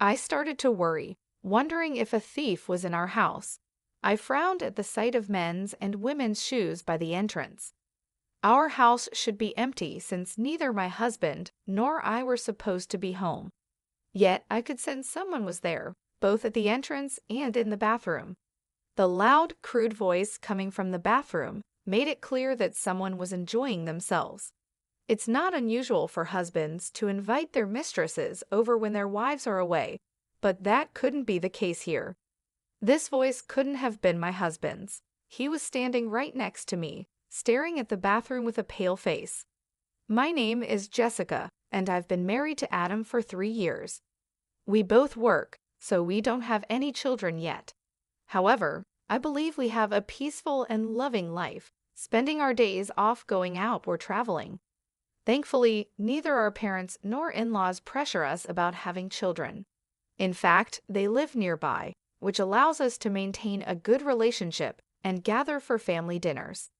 I started to worry, wondering if a thief was in our house. I frowned at the sight of men's and women's shoes by the entrance. Our house should be empty since neither my husband nor I were supposed to be home. Yet I could sense someone was there, both at the entrance and in the bathroom. The loud, crude voice coming from the bathroom made it clear that someone was enjoying themselves. It's not unusual for husbands to invite their mistresses over when their wives are away, but that couldn't be the case here. This voice couldn't have been my husband's. He was standing right next to me, staring at the bathroom with a pale face. "My name is Jessica, and I've been married to Adam for 3 years. We both work, so we don't have any children yet. However, I believe we have a peaceful and loving life, spending our days off going out or traveling. Thankfully, neither our parents nor in-laws pressure us about having children. In fact, they live nearby, which allows us to maintain a good relationship and gather for family dinners.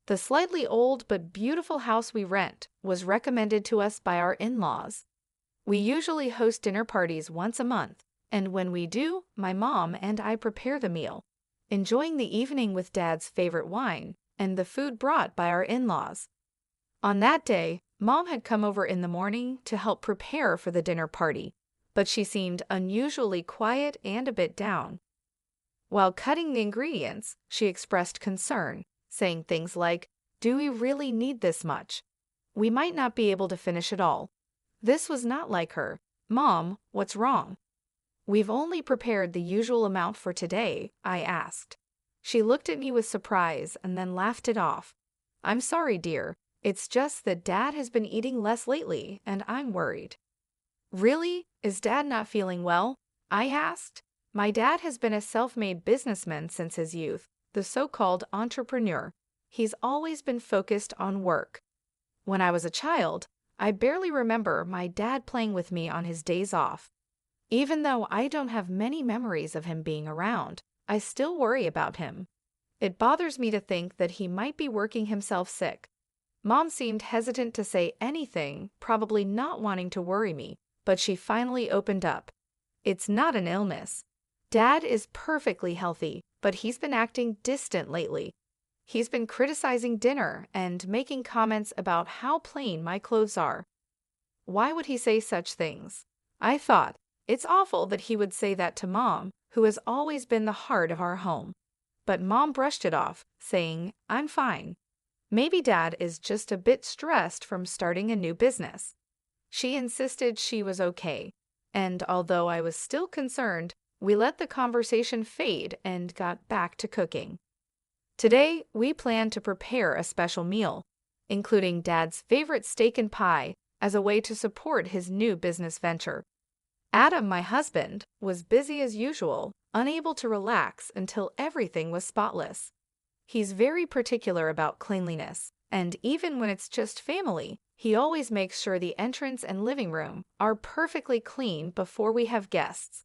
The slightly old but beautiful house we rent was recommended to us by our in-laws. We usually host dinner parties once a month, and when we do, my mom and I prepare the meal, enjoying the evening with Dad's favorite wine and the food brought by our in-laws. On that day, Mom had come over in the morning to help prepare for the dinner party, but she seemed unusually quiet and a bit down. While cutting the ingredients, she expressed concern, saying things like, "Do we really need this much? We might not be able to finish it all." This was not like her. "Mom, what's wrong?" "We've only prepared the usual amount for today," I asked. She looked at me with surprise and then laughed it off. "I'm sorry, dear. It's just that Dad has been eating less lately, and I'm worried." "Really? Is Dad not feeling well?" I asked. My dad has been a self-made businessman since his youth, the so-called entrepreneur. He's always been focused on work. When I was a child, I barely remember my dad playing with me on his days off. Even though I don't have many memories of him being around, I still worry about him. It bothers me to think that he might be working himself sick. Mom seemed hesitant to say anything, probably not wanting to worry me, but she finally opened up. "It's not an illness. Dad is perfectly healthy, but he's been acting distant lately. He's been criticizing dinner and making comments about how plain my clothes are." Why would he say such things? I thought, it's awful that he would say that to Mom, who has always been the heart of our home. But Mom brushed it off, saying, "I'm fine. Maybe Dad is just a bit stressed from starting a new business." She insisted she was okay, and although I was still concerned, we let the conversation fade and got back to cooking. Today, we plan to prepare a special meal, including Dad's favorite steak and pie as a way to support his new business venture. Adam, my husband, was busy as usual, unable to relax until everything was spotless. He's very particular about cleanliness, and even when it's just family, he always makes sure the entrance and living room are perfectly clean before we have guests.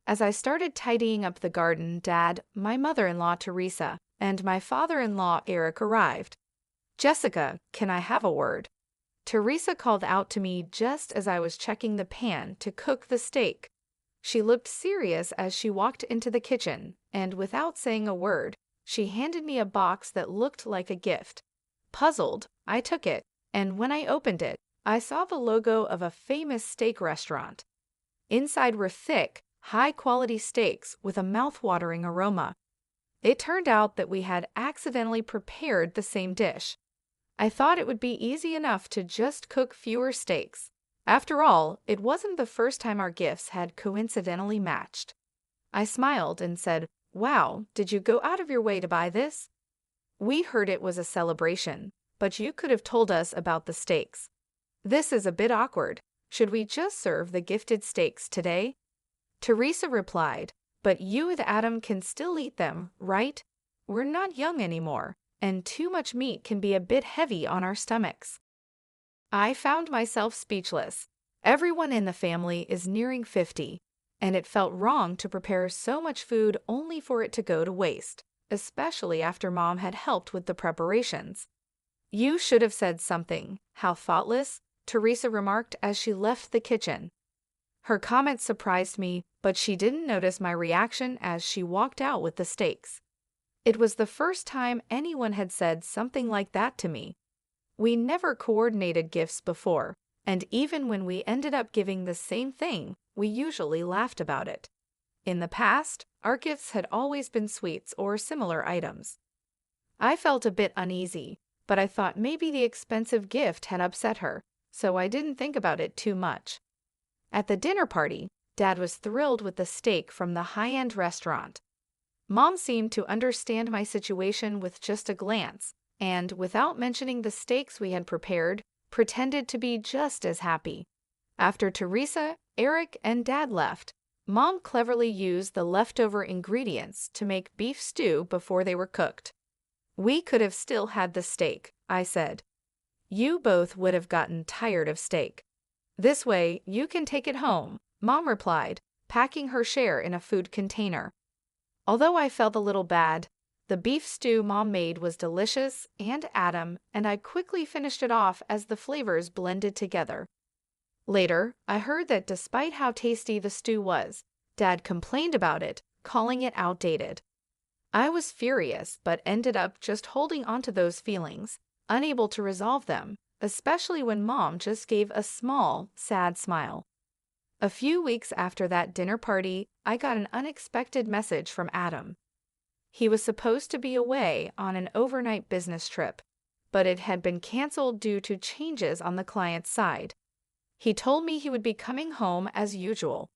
As I started tidying up the garden, Dad, my mother-in-law Teresa, and my father-in-law Eric arrived. "Jessica, can I have a word?" Teresa called out to me just as I was checking the pan to cook the steak. She looked serious as she walked into the kitchen, and without saying a word, she handed me a box that looked like a gift. Puzzled, I took it, and when I opened it, I saw the logo of a famous steak restaurant. Inside were thick, high-quality steaks with a mouth-watering aroma. It turned out that we had accidentally prepared the same dish. I thought it would be easy enough to just cook fewer steaks. After all, it wasn't the first time our gifts had coincidentally matched. I smiled and said, "Wow, did you go out of your way to buy this?" "We heard it was a celebration, but you could have told us about the steaks. This is a bit awkward. Should we just serve the gifted steaks today?" Teresa replied, "But you and Adam can still eat them, right? We're not young anymore, and too much meat can be a bit heavy on our stomachs." I found myself speechless. Everyone in the family is nearing 50, and it felt wrong to prepare so much food only for it to go to waste, especially after Mom had helped with the preparations. "You should have said something. How thoughtless," Teresa remarked as she left the kitchen. Her comment surprised me, but she didn't notice my reaction as she walked out with the steaks. It was the first time anyone had said something like that to me. We never coordinated gifts before, and even when we ended up giving the same thing, we usually laughed about it. In the past, our gifts had always been sweets or similar items. I felt a bit uneasy, but I thought maybe the expensive gift had upset her, so I didn't think about it too much. At the dinner party, Dad was thrilled with the steak from the high-end restaurant. Mom seemed to understand my situation with just a glance, and without mentioning the steaks we had prepared, pretended to be just as happy. After Teresa, Eric, and Dad left, Mom cleverly used the leftover ingredients to make beef stew before they were cooked. "We could have still had the steak," I said. "You both would have gotten tired of steak." "This way, you can take it home," Mom replied, packing her share in a food container. Although I felt a little bad, the beef stew Mom made was delicious and I quickly finished it off as the flavors blended together. Later, I heard that despite how tasty the stew was, Dad complained about it, calling it outdated. I was furious, but ended up just holding onto those feelings, unable to resolve them, especially when Mom just gave a small, sad smile. A few weeks after that dinner party, I got an unexpected message from Adam. He was supposed to be away on an overnight business trip, but it had been canceled due to changes on the client's side. He told me he would be coming home as usual.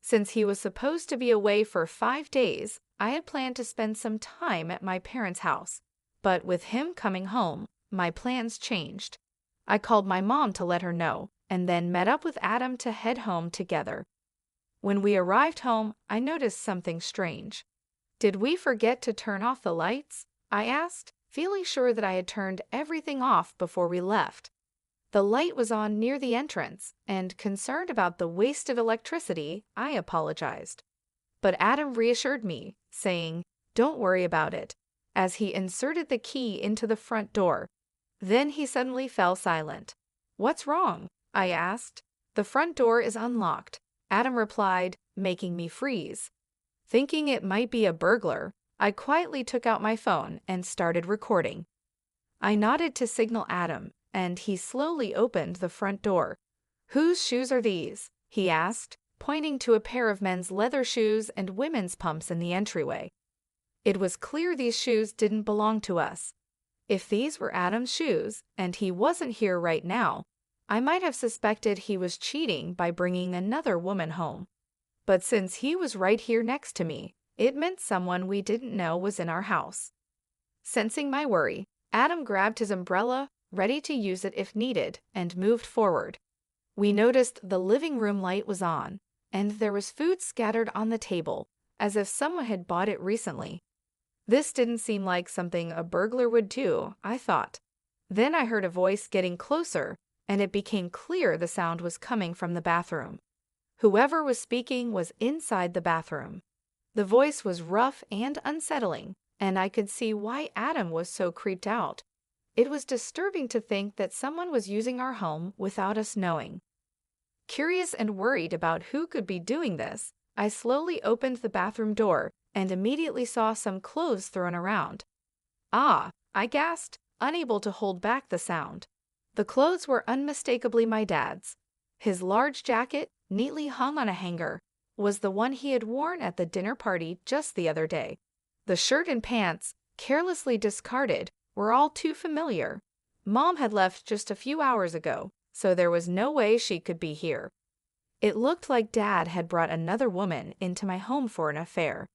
Since he was supposed to be away for 5 days, I had planned to spend some time at my parents' house, but with him coming home, my plans changed. I called my mom to let her know, and then met up with Adam to head home together. When we arrived home, I noticed something strange. "Did we forget to turn off the lights?" I asked, feeling sure that I had turned everything off before we left. The light was on near the entrance, and concerned about the waste of electricity, I apologized. But Adam reassured me, saying, "Don't worry about it," as he inserted the key into the front door. Then he suddenly fell silent. "What's wrong?" I asked. "The front door is unlocked," Adam replied, making me freeze. Thinking it might be a burglar, I quietly took out my phone and started recording. I nodded to signal Adam, and he slowly opened the front door. "Whose shoes are these?" he asked, pointing to a pair of men's leather shoes and women's pumps in the entryway. It was clear these shoes didn't belong to us. If these were Adam's shoes, and he wasn't here right now, I might have suspected he was cheating by bringing another woman home. But since he was right here next to me, it meant someone we didn't know was in our house. Sensing my worry, Adam grabbed his umbrella, ready to use it if needed, and moved forward. We noticed the living room light was on, and there was food scattered on the table, as if someone had bought it recently. This didn't seem like something a burglar would do, I thought. Then I heard a voice getting closer, and it became clear the sound was coming from the bathroom. Whoever was speaking was inside the bathroom. The voice was rough and unsettling, and I could see why Adam was so creeped out. It was disturbing to think that someone was using our home without us knowing. Curious and worried about who could be doing this, I slowly opened the bathroom door and immediately saw some clothes thrown around. "Ah!" I gasped, unable to hold back the sound. The clothes were unmistakably my dad's. His large jacket, neatly hung on a hanger, was the one he had worn at the dinner party just the other day. The shirt and pants, carelessly discarded, were all too familiar. Mom had left just a few hours ago, so there was no way she could be here. It looked like Dad had brought another woman into my home for an affair.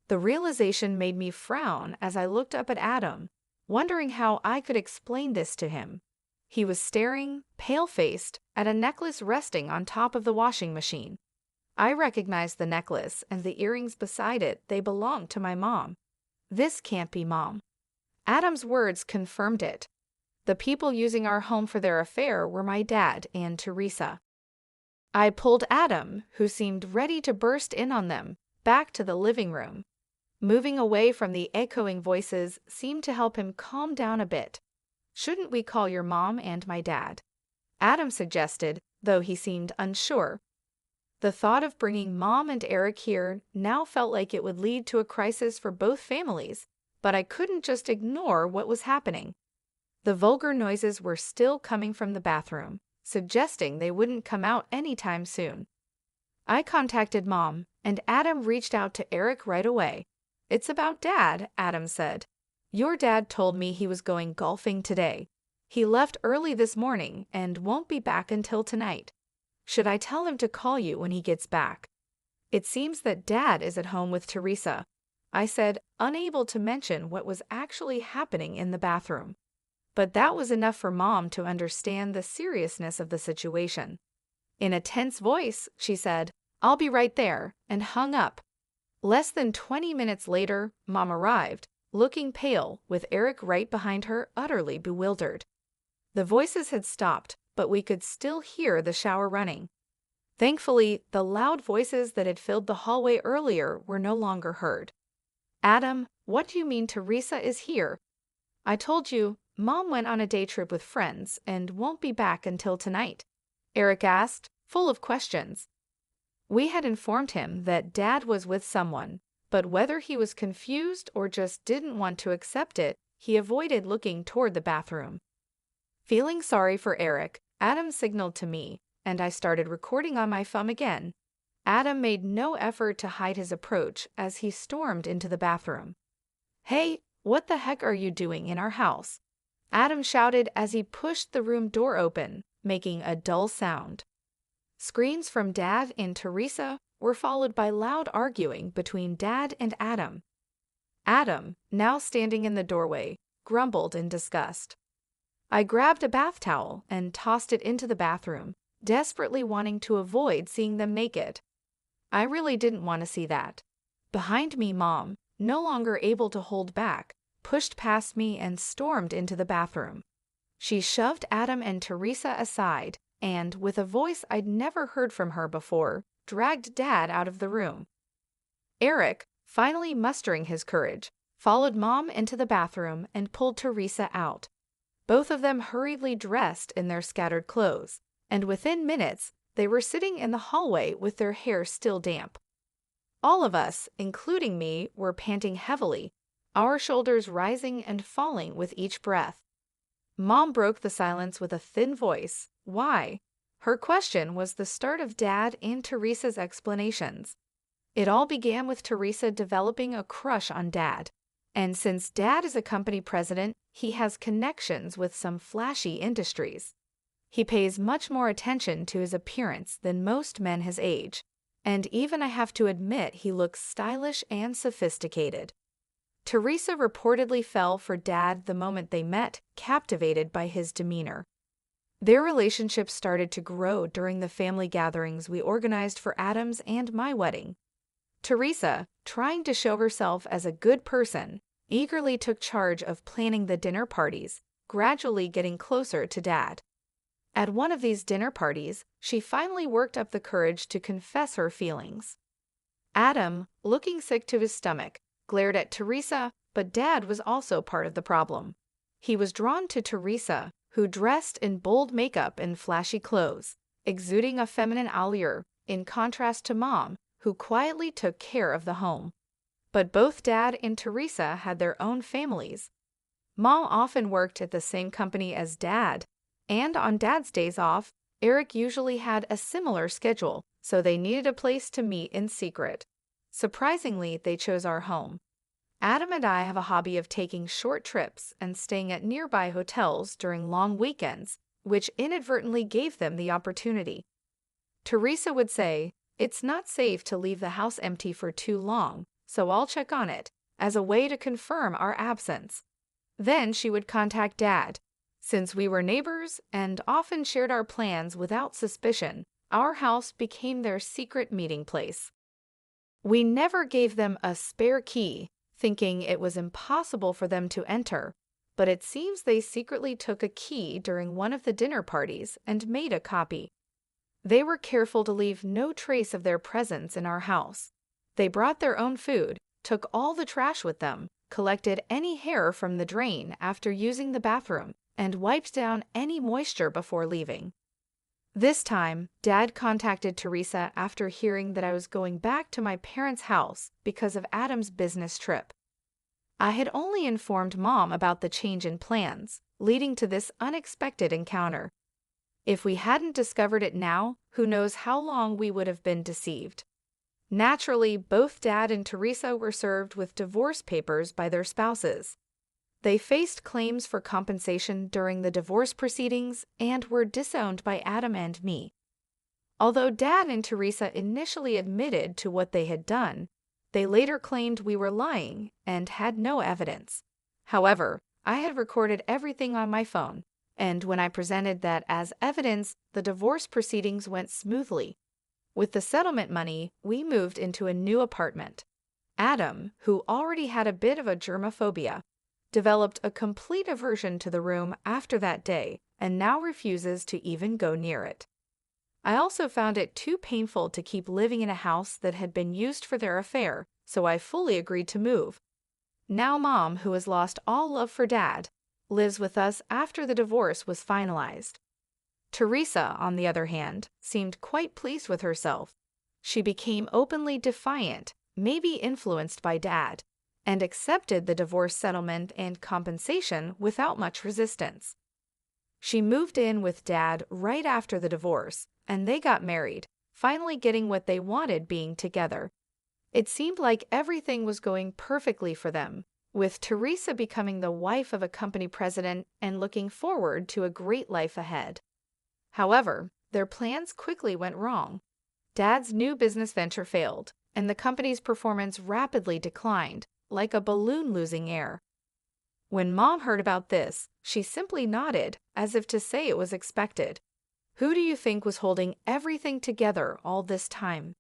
The realization made me frown as I looked up at Adam, wondering how I could explain this to him. He was staring, pale-faced, at a necklace resting on top of the washing machine. I recognized the necklace and the earrings beside it. They belonged to my mom. This can't be Mom. Adam's words confirmed it. The people using our home for their affair were my dad and Teresa. I pulled Adam, who seemed ready to burst in on them, back to the living room. Moving away from the echoing voices seemed to help him calm down a bit. "Shouldn't we call your mom and my dad?" Adam suggested, though he seemed unsure. The thought of bringing Mom and Eric here now felt like it would lead to a crisis for both families, but I couldn't just ignore what was happening. The vulgar noises were still coming from the bathroom, suggesting they wouldn't come out anytime soon. I contacted Mom, and Adam reached out to Eric right away. "It's about Dad," Adam said. "Your dad told me he was going golfing today. He left early this morning and won't be back until tonight. Should I tell him to call you when he gets back?" "It seems that Dad is at home with Teresa," I said, unable to mention what was actually happening in the bathroom. But that was enough for Mom to understand the seriousness of the situation. In a tense voice, she said, "I'll be right there," and hung up. Less than 20 minutes later, Mom arrived, looking pale, with Eric right behind her, utterly bewildered. The voices had stopped, but we could still hear the shower running. Thankfully, the loud voices that had filled the hallway earlier were no longer heard. "Adam, what do you mean Teresa is here?" "I told you, Mom went on a day trip with friends and won't be back until tonight," Eric asked, full of questions. We had informed him that Dad was with someone, but whether he was confused or just didn't want to accept it, he avoided looking toward the bathroom. Feeling sorry for Eric, Adam signaled to me, and I started recording on my phone again. Adam made no effort to hide his approach as he stormed into the bathroom. "Hey, what the heck are you doing in our house?" Adam shouted as he pushed the room door open, making a dull sound. Screams from Dad and Teresa were followed by loud arguing between Dad and Adam. Adam, now standing in the doorway, grumbled in disgust. I grabbed a bath towel and tossed it into the bathroom, desperately wanting to avoid seeing them naked. I really didn't want to see that. Behind me, Mom, no longer able to hold back, pushed past me and stormed into the bathroom. She shoved Adam and Teresa aside and, with a voice I'd never heard from her before, dragged Dad out of the room. Eric, finally mustering his courage, followed Mom into the bathroom and pulled Teresa out. Both of them hurriedly dressed in their scattered clothes, and within minutes, they were sitting in the hallway with their hair still damp. All of us, including me, were panting heavily, our shoulders rising and falling with each breath. Mom broke the silence with a thin voice. "Why?" Her question was the start of Dad and Teresa's explanations. It all began with Teresa developing a crush on Dad. And since Dad is a company president, he has connections with some flashy industries. He pays much more attention to his appearance than most men his age, and even I have to admit he looks stylish and sophisticated. Teresa reportedly fell for Dad the moment they met, captivated by his demeanor. Their relationship started to grow during the family gatherings we organized for Adam's and my wedding. Teresa, trying to show herself as a good person, eagerly took charge of planning the dinner parties, gradually getting closer to Dad. At one of these dinner parties, she finally worked up the courage to confess her feelings. Adam, looking sick to his stomach, glared at Teresa, but Dad was also part of the problem. He was drawn to Teresa, who dressed in bold makeup and flashy clothes, exuding a feminine allure, in contrast to Mom, who quietly took care of the home. But both Dad and Teresa had their own families. Mom often worked at the same company as Dad, and on Dad's days off, Eric usually had a similar schedule, so they needed a place to meet in secret. Surprisingly, they chose our home. Adam and I have a hobby of taking short trips and staying at nearby hotels during long weekends, which inadvertently gave them the opportunity. Teresa would say, "It's not safe to leave the house empty for too long, so I'll check on it," as a way to confirm our absence. Then she would contact Dad. Since we were neighbors and often shared our plans without suspicion, our house became their secret meeting place. We never gave them a spare key, thinking it was impossible for them to enter, but it seems they secretly took a key during one of the dinner parties and made a copy. They were careful to leave no trace of their presence in our house. They brought their own food, took all the trash with them, collected any hair from the drain after using the bathroom, and wiped down any moisture before leaving. This time, Dad contacted Teresa after hearing that I was going back to my parents' house because of Adam's business trip. I had only informed Mom about the change in plans, leading to this unexpected encounter. If we hadn't discovered it now, who knows how long we would have been deceived. Naturally, both Dad and Teresa were served with divorce papers by their spouses. They faced claims for compensation during the divorce proceedings and were disowned by Adam and me. Although Dad and Teresa initially admitted to what they had done, they later claimed we were lying and had no evidence. However, I had recorded everything on my phone, and when I presented that as evidence, the divorce proceedings went smoothly. With the settlement money, we moved into a new apartment. Adam, who already had a bit of a germophobia, developed a complete aversion to the room after that day and now refuses to even go near it. I also found it too painful to keep living in a house that had been used for their affair, so I fully agreed to move. Now Mom, who has lost all love for Dad, lives with us after the divorce was finalized. Teresa, on the other hand, seemed quite pleased with herself. She became openly defiant, maybe influenced by Dad, and accepted the divorce settlement and compensation without much resistance. She moved in with Dad right after the divorce, and they got married, finally getting what they wanted being together. It seemed like everything was going perfectly for them, with Teresa becoming the wife of a company president and looking forward to a great life ahead. However, their plans quickly went wrong. Dad's new business venture failed, and the company's performance rapidly declined, like a balloon losing air. When Mom heard about this, she simply nodded, as if to say it was expected. "Who do you think was holding everything together all this time?"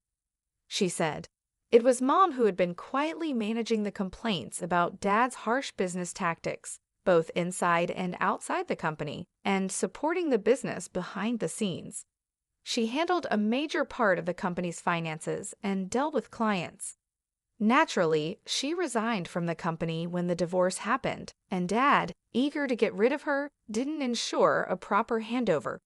she said. It was Mom who had been quietly managing the complaints about Dad's harsh business tactics, both inside and outside the company, and supporting the business behind the scenes. She handled a major part of the company's finances and dealt with clients. Naturally, she resigned from the company when the divorce happened, and Dad, eager to get rid of her, didn't ensure a proper handover.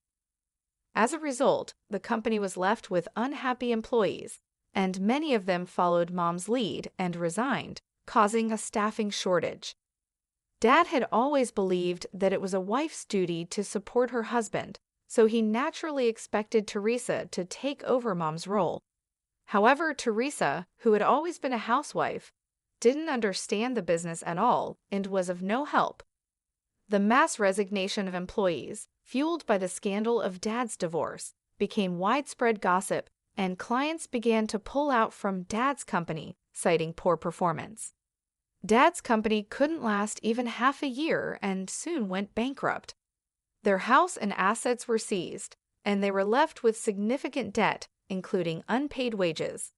As a result, the company was left with unhappy employees, and many of them followed Mom's lead and resigned, causing a staffing shortage. Dad had always believed that it was a wife's duty to support her husband, so he naturally expected Teresa to take over Mom's role. However, Teresa, who had always been a housewife, didn't understand the business at all and was of no help. The mass resignation of employees, fueled by the scandal of Dad's divorce, became widespread gossip, and clients began to pull out from Dad's company, citing poor performance. Dad's company couldn't last even half a year and soon went bankrupt. Their house and assets were seized, and they were left with significant debt, including unpaid wages.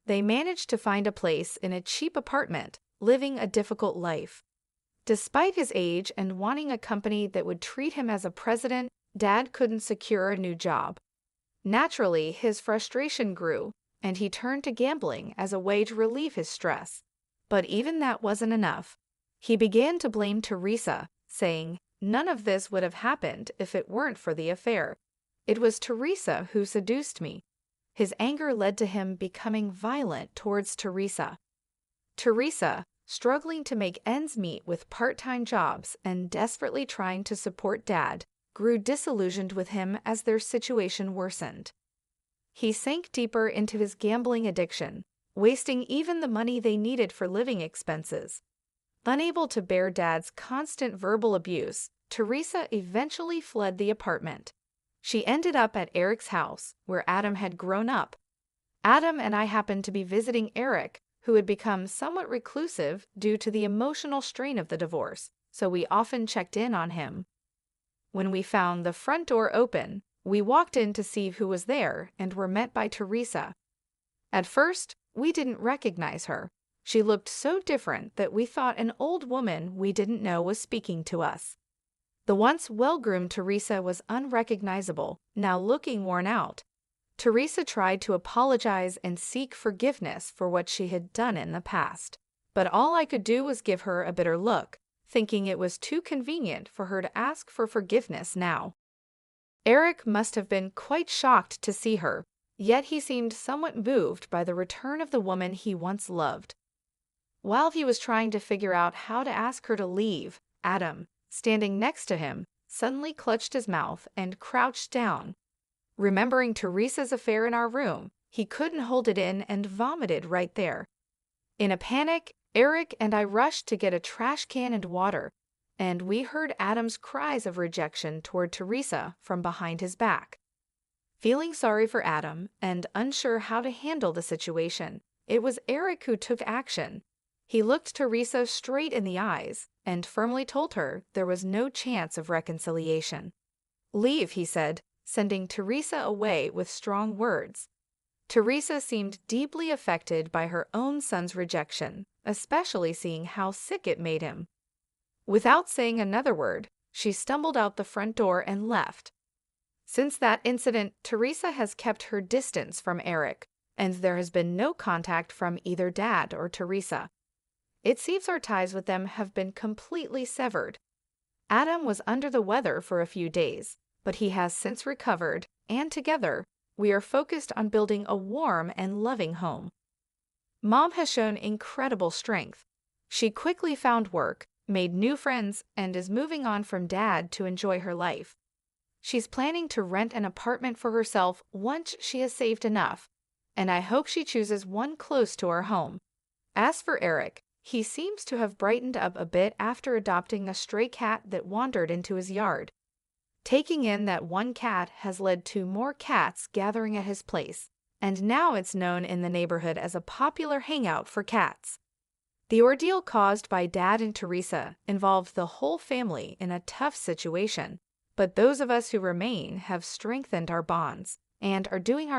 They managed to find a place in a cheap apartment, living a difficult life. Despite his age and wanting a company that would treat him as a president, Dad couldn't secure a new job. Naturally, his frustration grew, and he turned to gambling as a way to relieve his stress. But even that wasn't enough. He began to blame Teresa, saying, "None of this would have happened if it weren't for the affair. It was Teresa who seduced me." His anger led to him becoming violent towards Teresa. Teresa, struggling to make ends meet with part-time jobs and desperately trying to support Dad, grew disillusioned with him as their situation worsened. He sank deeper into his gambling addiction, wasting even the money they needed for living expenses. Unable to bear Dad's constant verbal abuse, Teresa eventually fled the apartment. She ended up at Eric's house, where Adam had grown up. Adam and I happened to be visiting Eric, who had become somewhat reclusive due to the emotional strain of the divorce, so we often checked in on him. When we found the front door open, we walked in to see who was there and were met by Teresa. At first, we didn't recognize her. She looked so different that we thought an old woman we didn't know was speaking to us. The once well-groomed Teresa was unrecognizable, now looking worn out. Teresa tried to apologize and seek forgiveness for what she had done in the past, but all I could do was give her a bitter look, thinking it was too convenient for her to ask for forgiveness now. Eric must have been quite shocked to see her, yet he seemed somewhat moved by the return of the woman he once loved. While he was trying to figure out how to ask her to leave, Adam, standing next to him, suddenly clutched his mouth and crouched down. Remembering Teresa's affair in our room, he couldn't hold it in and vomited right there. In a panic, Eric and I rushed to get a trash can and water, and we heard Adam's cries of rejection toward Teresa from behind his back. Feeling sorry for Adam and unsure how to handle the situation, it was Eric who took action. He looked Teresa straight in the eyes and firmly told her there was no chance of reconciliation. "Leave," he said, sending Teresa away with strong words. Teresa seemed deeply affected by her own son's rejection, especially seeing how sick it made him. Without saying another word, she stumbled out the front door and left. Since that incident, Teresa has kept her distance from Eric, and there has been no contact from either Dad or Teresa. It seems our ties with them have been completely severed. Adam was under the weather for a few days, but he has since recovered, and together, we are focused on building a warm and loving home. Mom has shown incredible strength. She quickly found work, made new friends, and is moving on from Dad to enjoy her life. She's planning to rent an apartment for herself once she has saved enough, and I hope she chooses one close to our home. As for Eric, he seems to have brightened up a bit after adopting a stray cat that wandered into his yard. Taking in that one cat has led to more cats gathering at his place, and now it's known in the neighborhood as a popular hangout for cats. The ordeal caused by Dad and Teresa involved the whole family in a tough situation, but those of us who remain have strengthened our bonds and are doing our